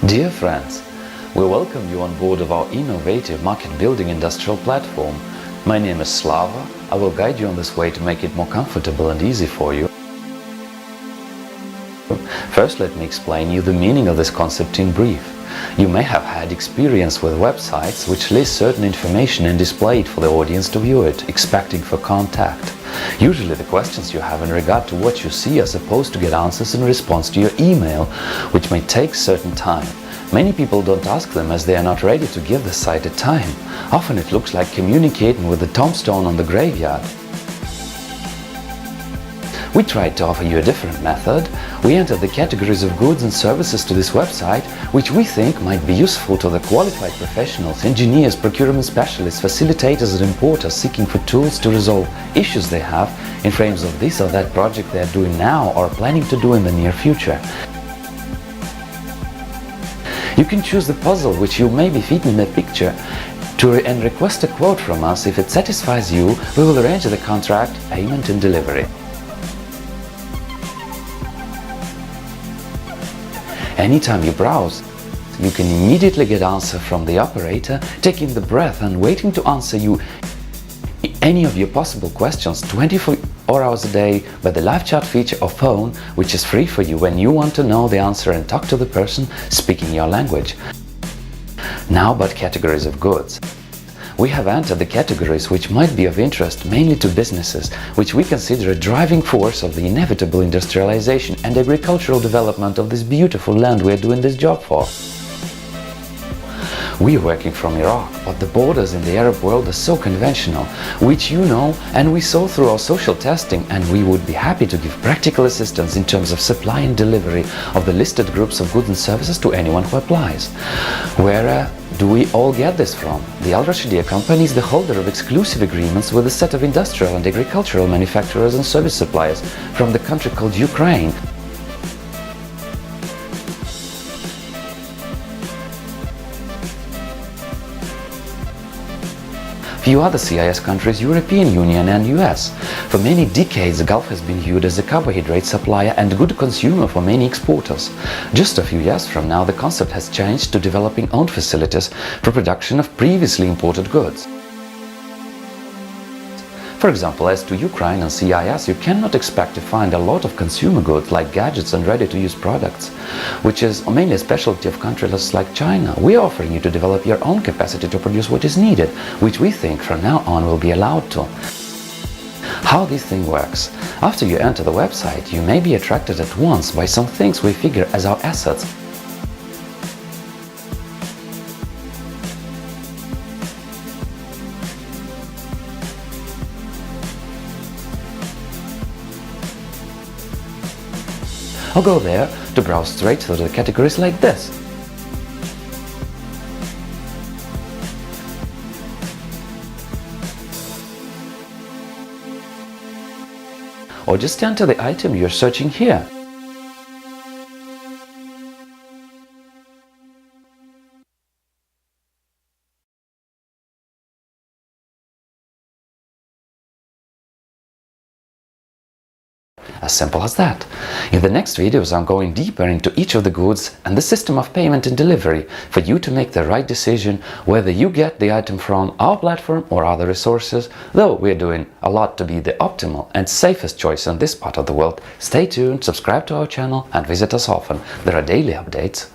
Dear friends, we welcome you on board of our innovative market-building industrial platform. My name is Slava. I will guide you on this way to make it more comfortable and easy for you. First, let me explain you the meaning of this concept in brief. You may have had experience with websites which list certain information and display it for the audience to view it, expecting for contact. Usually the questions you have in regard to what you see are supposed to get answers in response to your email, which may take certain time. Many people don't ask them as they are not ready to give the site a time. Often it looks like communicating with the tombstone on the graveyard. We tried to offer you a different method. We entered the categories of goods and services to this website, which we think might be useful to the qualified professionals, engineers, procurement specialists, facilitators and importers seeking for tools to resolve issues they have in frames of this or that project they are doing now or planning to do in the near future. You can choose the puzzle which you may be fit in the picture and request a quote from us. If it satisfies you, we will arrange the contract, payment and delivery. Anytime you browse, you can immediately get answer from the operator, taking the breath and waiting to answer you any of your possible questions 24 hours a day by the live chat feature or phone, which is free for you when you want to know the answer and talk to the person speaking your language. Now about categories of goods. We have entered the categories which might be of interest mainly to businesses, which we consider a driving force of the inevitable industrialization and agricultural development of this beautiful land we are doing this job for. We are working from Iraq, but the borders in the Arab world are so conventional, which you know and we saw through our social testing, and we would be happy to give practical assistance in terms of supply and delivery of the listed groups of goods and services to anyone who applies. Where do we all get this from? The Al Rashidia company is the holder of exclusive agreements with a set of industrial and agricultural manufacturers and service suppliers from the country called Ukraine. Few other CIS countries, European Union and US. For many decades, the Gulf has been viewed as a carbohydrate supplier and good consumer for many exporters. Just a few years from now, the concept has changed to developing own facilities for production of previously imported goods. For example, as to Ukraine and CIS, you cannot expect to find a lot of consumer goods like gadgets and ready-to-use products, which is mainly a specialty of countries like China. We are offering you to develop your own capacity to produce what is needed, which we think from now on will be allowed to. How this thing works. After you enter the website, you may be attracted at once by some things we figure as our assets. Or go there to browse straight through the categories like this. Or just enter the item you're searching here. As simple as that. In the next videos I'm going deeper into each of the goods and the system of payment and delivery for you to make the right decision whether you get the item from our platform or other resources. Though we're doing a lot to be the optimal and safest choice in this part of the world, stay tuned, subscribe to our channel and visit us often. There are daily updates.